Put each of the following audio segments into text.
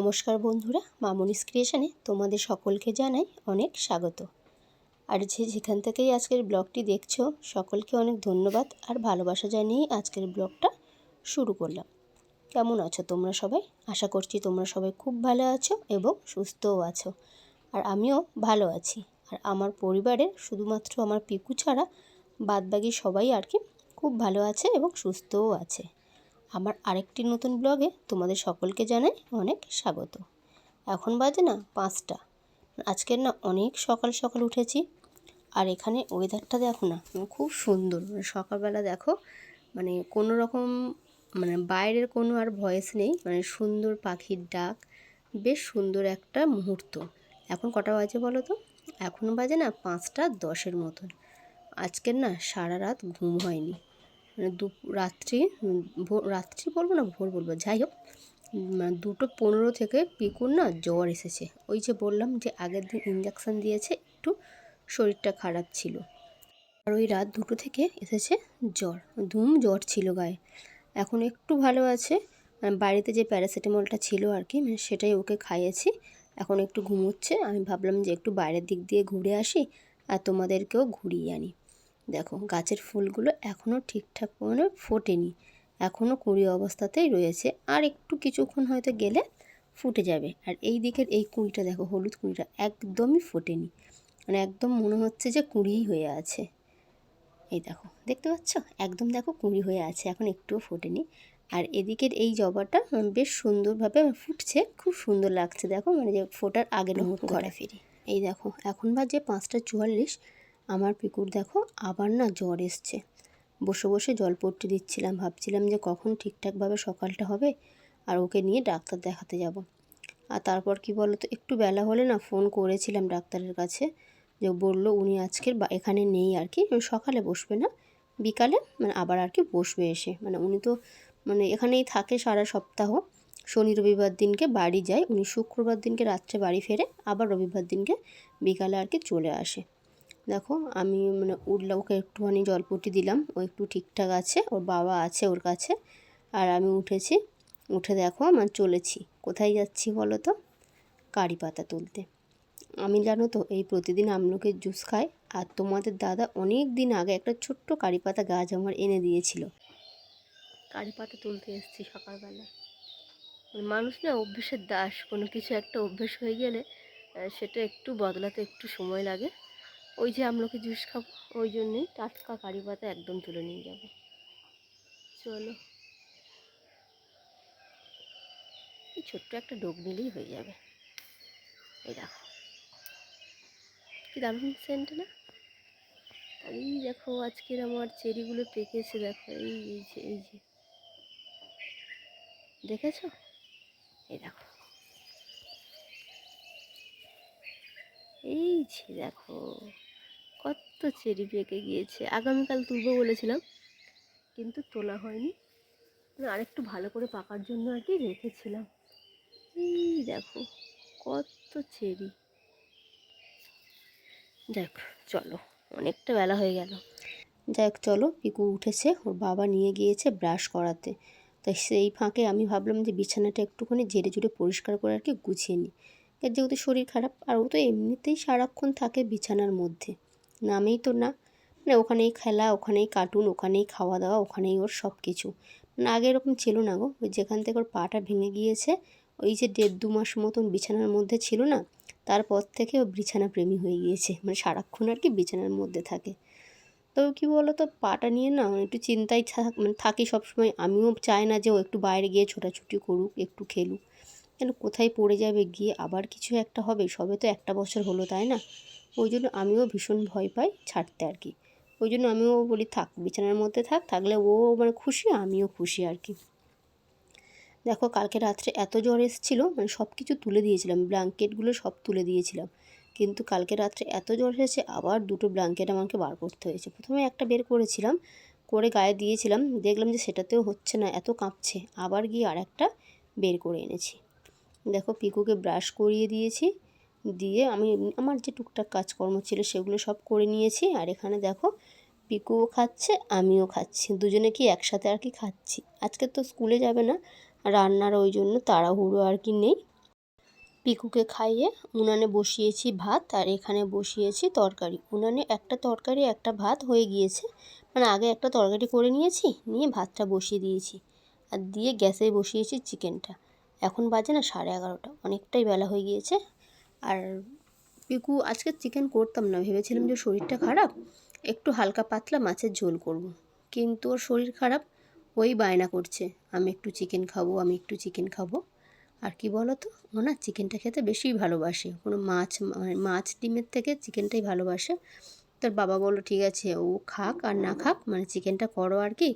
নমস্কার বন্ধুরা, মামনিস ক্রিয়েশনে তোমাদের সকলকে জানাই অনেক স্বাগত। আর যেখান থেকেই আজকের ব্লগটি দেখছো সকলকে অনেক ধন্যবাদ আর ভালোবাসা জানিয়েই আজকের ব্লগটা শুরু করলাম। কেমন আছো তোমরা সবাই? আশা করছি তোমরা সবাই খুব ভালো আছো এবং সুস্থও আছো। আর আমিও ভালো আছি। আর আমার পরিবারের শুধুমাত্র আমার পিকু ছাড়া বাদবাকি সবাই আর কি খুব ভালো আছে এবং সুস্থও আছে। আমার আরেকটি নতুন ব্লগে তোমাদের সকলকে জানাই অনেক স্বাগত। এখন বাজে না 5টা। আজকের না অনেক সকাল সকাল উঠেছি। আর এখানে ওয়েদারটা দেখো না, খুব সুন্দর। সকালবেলা দেখো কোনো রকম বাইরের কোনো আর ভয়েস নেই, সুন্দর পাখির ডাক, বেশ সুন্দর একটা মুহূর্ত। এখন কটা বাজে বলো তো? এখন বাজে না 5:10 মতন। আজকের না সারা রাত ঘুম হয়নি। রাত্রি বলবো না ভোর বলবো, যাই হোক 2:15 থেকে পিকুর না জ্বর এসেছে। ওই যে বললাম যে আগের দিন ইঞ্জেকশান দিয়েছে, একটু শরীরটা খারাপ ছিল। আর ওই রাত 2টো থেকে এসেছে জ্বর, জ্বর ছিল গায়ে। এখন একটু ভালো আছে। বাড়িতে যে প্যারাসিটামলটা ছিল আর কি, সেটাই ওকে খাইয়েছি। এখন একটু ঘুমোচ্ছে। আমি ভাবলাম যে একটু বাইরের দিক দিয়ে ঘুরে আসি আর তোমাদেরকেও ঘুরিয়ে আনি। দেখো গাছের ফুলগুলো এখনও ঠিকঠাক ফোটেনি, এখনও কুঁড়ি অবস্থাতেই রয়েছে। আর একটু কিছুক্ষণ হয়তো গেলে ফুটে যাবে। আর এই দিকের এই কুঁড়িটা দেখো, হলুদ কুঁড়িটা একদমই ফোটেনি, একদম মনে হচ্ছে যে কুঁড়িই হয়ে আছে। এই দেখো, দেখতে পাচ্ছ? একদম দেখো কুঁড়ি হয়ে আছে, এখন একটুও ফোটেনি। আর এদিকের এই জবাটা বেশ সুন্দরভাবে ফুটছে, খুব সুন্দর লাগছে। দেখো যে ফোটার আগের মুহূর্তে ঘরে ফিরি। এই দেখো এখন বাজে 5:44। আমার পিকুর দেখো আবার না জ্বর এসছে। বসে বসে জলপট্টি দিচ্ছিলাম, ভাবছিলাম যে কখন ঠিকঠাকভাবে সকালটা হবে আর ওকে নিয়ে ডাক্তার দেখাতে যাব। আর তারপর কি বলো তো, একটু বেলা হলে না ফোন করেছিলাম ডাক্তারের কাছে, যে বললো উনি আজকের এখানে নেই আর কি, সকালে বসবে না, বিকালে আবার আর কি বসবে এসে। উনি তো এখানেই থাকে সারা সপ্তাহ। শনি রবিবার দিনকে বাড়ি যায় উনি, শুক্রবার দিনকে রাত্রে বাড়ি ফেরে, আবার রবিবার দিনকে বিকালে আর কি চলে আসে। দেখো আমি উঠলাম, ওকে একটুখানি জলপটি দিলাম, ও একটু ঠিকঠাক আছে, ওর বাবা আছে ওর কাছে। আর আমি উঠেছি, উঠে দেখো চলেছি। কোথায় যাচ্ছি বলো তো? কারি পাতা তুলতে। আমি জানো তো এই প্রতিদিন আমলকির জুস খাই। আর তোমাদের দাদা অনেক দিন আগে একটা ছোট্ট কারি পাতা গাছ আমার এনে দিয়েছিল। কারি পাতা তুলতে এসেছি সকালবেলা। মানুষ না অভ্যেসের দাস, কোনো কিছু একটা অভ্যেস হয়ে গেলে সেটা একটু বদলাতে একটু সময় লাগে। ওই যে আমলকি জুস খাবো, ওই জন্যেই টাটকা কারি পাতা একদম তুলে নিয়ে যাবো। চলো, এই ছোট্ট একটা ডোক নিলেই হয়ে যাবে। এই দেখো কি দারুণ সেন্ট না? আর এই দেখো আজকের আমার চেরিগুলো পেকেছে, দেখো এই যে দেখেছো? এই দেখো, এই যে দেখো কত চেরি পেকে গিয়েছে। আগামীকাল তুলবো বলেছিলাম, কিন্তু তোলা হয়নি। আরেকটু ভালো করে পাকার জন্য আর কি রেখেছিলাম। এই দেখো কত চেরি। দেখ, চলো অনেকটা বেলা হয়ে গেল। যাক চলো, পিকু উঠেছে, ওর বাবা নিয়ে গিয়েছে ব্রাশ করাতে। তাই সেই ফাঁকে আমি ভাবলাম যে বিছানাটা একটুখানি ঝেড়ে ঝুড়ে পরিষ্কার করে আর কি গুছিয়ে নিই। যেহেতু শরীর খারাপ, আর ও তো এমনিতেই সারাক্ষণ থাকে বিছানার মধ্যে, নামেই তো না। ওখানেই খেলা, ওখানেই কার্টুন, ওখানেই খাওয়া দাওয়া, ওখানেই ওর সব কিছু। আগে এরকম ছিল না গো। ওই যেখান থেকে ওর পাটা ভেঙে গিয়েছে, ওই যে 1.5-2 মাস মতন বিছানার মধ্যে ছিল না, তারপর থেকে ও বিছানা প্রেমী হয়ে গিয়েছে। সারাক্ষণ আর কি বিছানার মধ্যে থাকে। তো কী বলো তো, পাটা নিয়ে না একটু চিন্তায় থাকি সবসময়। আমিও চাই না যে ও একটু বাইরে গিয়ে ছোটাছুটি করুক, একটু খেলুক। কেন কোথায় পড়ে যাবে গিয়ে, আবার কিছু একটা হবে। সবে তো 1 বছর হলো, তাই না? ওই জন্য আমিও ভীষণ ভয় পাই ছাড়তে আর কি। ওই জন্য আমিও বলি থাক, বিছানার মধ্যে থাকলে ও খুশি, আমিও খুশি আর কি। দেখো কালকে রাত্রে এত জ্বর এসেছিলো, সব কিছু তুলে দিয়েছিলাম, ব্ল্যাঙ্কেটগুলো সব তুলে দিয়েছিলাম। কিন্তু কালকে রাত্রে এত জ্বর এসেছে, আবার 2টো ব্ল্যাঙ্কেট আমাকে বার করতে হয়েছে। প্রথমে একটা বের করেছিলাম, করে গায়ে দিয়েছিলাম, দেখলাম যে সেটাতেও হচ্ছে না, এত কাঁপছে। আবার গিয়ে আর একটা বের করে এনেছি। দেখো পিকুকে ব্রাশ করিয়ে দিয়েছি, দিয়ে আমি আমার যে টুকটাক কাজকর্ম ছিল সেগুলো সব করে নিয়েছি। আর এখানে দেখো পিকুও খাচ্ছে, আমিও খাচ্ছি, দুজনে কি একসাথে আর কি খাচ্ছি। আজকে তো স্কুলে যাবে না, রান্নার ওই জন্য তাড়াহুড়ো আর কি নেই। পিকুকে খাইয়ে উনানে বসিয়েছি ভাত, আর এখানে বসিয়েছি তরকারি। উনানে একটা তরকারি একটা ভাত হয়ে গিয়েছে, মানে আগে একটা তরকারি করে নিয়েছি, নিয়ে ভাতটা বসিয়ে দিয়েছি আর দিয়ে গ্যাসে বসিয়েছি চিকেনটা। এখন বাজে না 11:30, অনেকটাই বেলা হয়ে গিয়েছে। আর পিকু আজকে চিকেন করতাম না, ভেবেছিলাম যে শরীরটা খারাপ, একটু হালকা পাতলা মাছের ঝোল করব, কিন্তু ওর শরীর খারাপ, ওই বায়না করছে আমি একটু চিকেন খাবো, আমি একটু চিকেন খাবো। আর কি বলো তো, ও না চিকেনটা খেতে বেশিই ভালোবাসে, কোনো মাছ মানে মাছ ডিমের থেকে চিকেনটাই ভালোবাসে। তোর বাবা বললো ঠিক আছে, ও খাক আর না খাক, মানে চিকেনটা করো আর কি,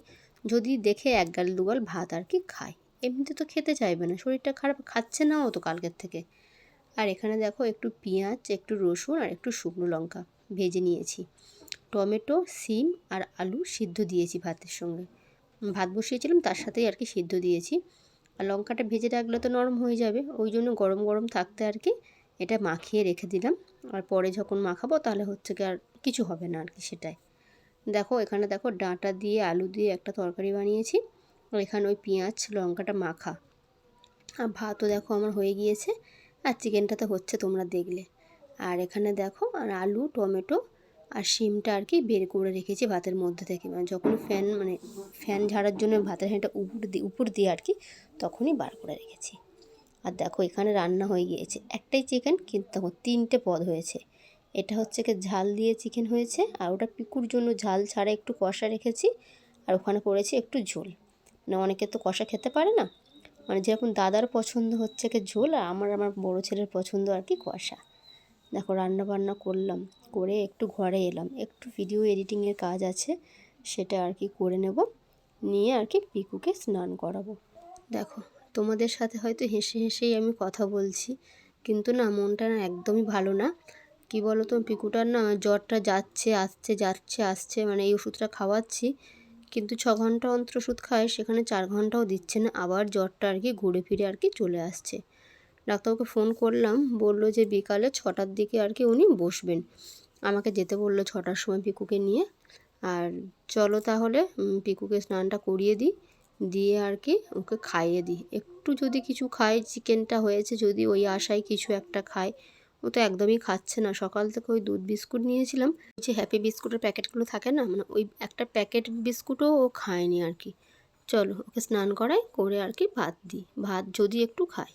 যদি দেখে এক গাল দু গাল ভাত আর কি খায়, এমনিতে তো খেতে চাইবে না, শরীরটা খারাপ, খাচ্ছে না ও তো কালকের থেকে। আর এখানে দেখো একটু পেঁয়াজ, একটু রসুন আর একটু শুকনো লঙ্কা ভেজে নিয়েছি, টমেটো, সিম আর আলু সিদ্ধ দিয়েছি ভাতের সঙ্গে, ভাত বসিয়েছিলাম তার সাথেই আর কি সিদ্ধ দিয়েছি। আর লঙ্কাটা ভেজে রাখলে তো নরম হয়ে যাবে, ওই জন্য গরম গরম থাকতে আর কি এটা মাখিয়ে রেখে দিলাম। আর পরে যখন মাখাবো তাহলে হচ্ছে কি আর কিছু হবে না আর কি, সেটাই। দেখো এখানে দেখো ডাঁটা দিয়ে আলু দিয়ে একটা তরকারি বানিয়েছি, আর এখানে ওই পেঁয়াজ লঙ্কাটা মাখা। আর ভাতও দেখো আমার হয়ে গিয়েছে, আর চিকেনটা তো হচ্ছে তোমরা দেখলে। আর এখানে দেখো আর আলু, টমেটো আর শিমটা আর কি বের করে রেখেছি ভাতের মধ্যে থেকে, মানে যখন ফ্যান ঝাড়ার জন্য ভাতের হাঁড়িটা উপর দিয়ে আর কি, তখনই বার করে রেখেছি। আর দেখো এখানে রান্না হয়ে গিয়েছে, একটাই চিকেন কিন্তু দেখো 3টে পদ হয়েছে। এটা হচ্ছে কি ঝাল দিয়ে চিকেন হয়েছে, আর ওটা পিকুর জন্য ঝাল ছাড়া একটু কষা রেখেছি, আর ওখানে করেছি একটু ঝোল। মানে অনেকে তো কষা খেতে পারে না, মানে যেরকম দাদার পছন্দ হচ্ছে কি ঝোল, আর আমার বড় ছেলের পছন্দ আর কি কষা। দেখো রান্না বান্না করলাম, করে একটু ঘরে এলাম, একটু ভিডিও এডিটিংয়ের কাজ আছে, সেটা আর কি করে নেব, নিয়ে আর কি পিকুকে স্নান করাবো। দেখো তোমাদের সাথে হয়তো হেসে হেসেই আমি কথা বলছি, কিন্তু না মনটা না একদমই ভালো না। কি বলো তো, পিকুটার না জ্বরটা যাচ্ছে আসছে যাচ্ছে আসছে, মানে এই ওষুধটা খাওয়াচ্ছি, কিন্তু 6 ঘন্টা অন্তর ওষুধ খায়, সেখানে 4 ঘন্টাও দিচ্ছে না, আবার জ্বরটা আর কি ঘুরে ফিরে আর কি চলে আসছে। ডাক্তারবাবুকে ফোন করলাম, বললো যে বিকালে 6টার দিকে আর কি উনি বসবেন, আমাকে যেতে বললো 6টার সময় পিকুকে নিয়ে। আর চলো তাহলে পিকুকে স্নানটা করিয়ে দিই, দিয়ে আর কি ওকে খাইয়ে দিই, একটু যদি কিছু খায়, চিকেনটা হয়েছে যদি ওই আশায় কিছু একটা খায়, ও তো একদমই খাচ্ছে না। সকাল থেকে ওই দুধ বিস্কুট নিয়েছিলাম, যে হ্যাপি বিস্কুটের প্যাকেটগুলো থাকে না, মানে ওই একটা প্যাকেট বিস্কুটও ও খায়নি আর কি। চলো ওকে স্নান করাই, করে আর কি ভাত দিই, ভাত যদি একটু খায়।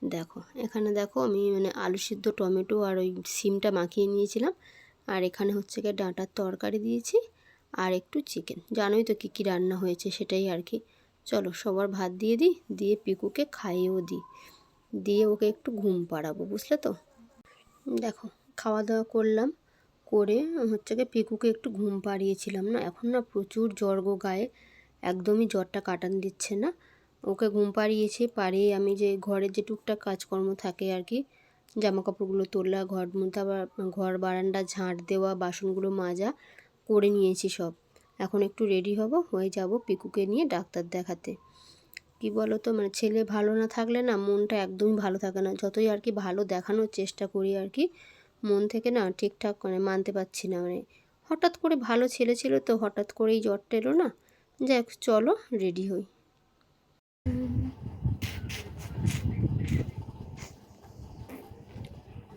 দেখো এখানে দেখো আমি মানে আলু সিদ্ধ, টমেটো আর ওই সিমটা মাখিয়ে নিয়েছিলাম, আর এখানে হচ্ছে গিয়ে ডাঁটার তরকারি দিয়েছি, আর একটু চিকেন, জানোই তো কী কী রান্না হয়েছে সেটাই আর কি। চলো সবার ভাত দিয়ে দিই, দিয়ে পিকুকে খাইয়েও দিই, দিয়ে ওকে একটু ঘুম পাড়াবো, বুঝলে তো। দেখো খাওয়া দাওয়া করলাম, করে হচ্ছে গিয়ে পিকুকে একটু ঘুম পাড়িয়েছিলাম, না এখন না প্রচুর জ্বর গো গায়ে, একদমই জ্বরটা কাটান দিচ্ছে না। ওকে ঘুম পাড়িয়েছি, পাড়িয়ে আমি যে ঘরের যে টুকটাক কাজকর্ম থাকে আর কি, জামা কাপড়গুলো তোলা, ঘর মধ্যে আবার ঘর বারান্দা ঝাঁট দেওয়া, বাসনগুলো মাজা করে নিয়েছি সব। এখন একটু রেডি হব, হয়ে যাব পিকুকে নিয়ে ডাক্তার দেখাতে। কি বলো তো, মানে ছেলে ভালো না থাকলে না মনটা একদমই ভালো থাকে না, যতই আর কি ভালো দেখানোর চেষ্টা করি আর কি, মন থেকে না ঠিকঠাক মানে মানতে পারছি না, মানে হঠাৎ করে ভালো ছেলে ছিল তো হঠাৎ করেই জ্বরটা এলো না। যাই হোক চলো রেডি হই।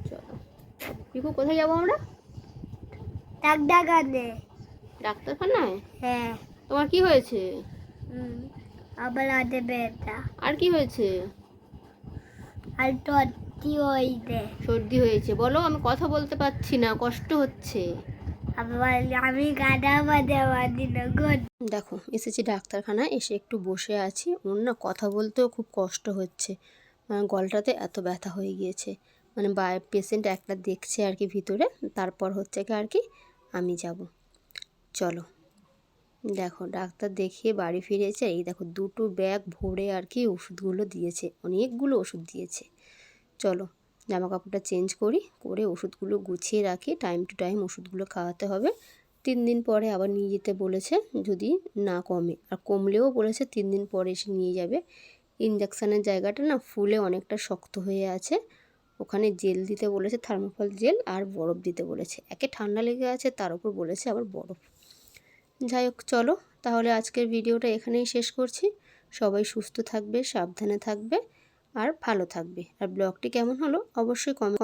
চলো পিকু, কোথায় যাবো আমরা? ডাক্তারখানায়? হ্যাঁ। তোমার কি হয়েছে? আবার আদে বেটা আর কি হয়েছে? আর টটি হইতে সর্দি হয়েছে, বলো, আমি কথা বলতে পারছি না, কষ্ট হচ্ছে। আবার আমি গাডা বাদে বাদি না গুড। দেখো এসেছি ডাক্তারখানায়, এসে একটু বসে আছি, ওর না কথা বলতেও খুব কষ্ট হচ্ছে, মানে গলাটাতে এত ব্যথা হয়ে গিয়েছে, মানে পেশেন্ট একটা দেখছে আর কি ভিতরে, তারপর হচ্ছে কি আর কি আমি যাব। চলো দেখো ডাক্তার দেখিয়ে বাড়ি ফিরেছে, এই দেখো 2টো ব্যাগ ভরে আর কি ওষুধগুলো দিয়েছে, অনেকগুলো ওষুধ দিয়েছে। চলো জামা কাপড়টা চেঞ্জ করি, করে ওষুধগুলো গুছিয়ে রাখি, টাইম টু টাইম ওষুধগুলো খাওয়াতে হবে। 3 দিন পরে আবার নিয়ে যেতে বলেছে, যদি না কমে, আর কমলেও বলেছে 3 দিন পরে এসে নিয়ে যাবে। ইঞ্জেকশানের জায়গাটা না ফুলে অনেকটা শক্ত হয়ে আছে, ওখানে জেল দিতে বলেছে, থার্মোকল জেল, আর বরফ দিতে বলেছে, একে ঠান্ডা লেগে আছে তার উপর বলেছে আবার বরফ। যাই হোক চলো তাহলে আজকের ভিডিওটা এখানেই শেষ করছি, সবাই সুস্থ থাকবে, সাবধানে থাকবে, আর ভালো থাকবে। আর ব্লগটি কেমন হলো অবশ্যই কমেন্ট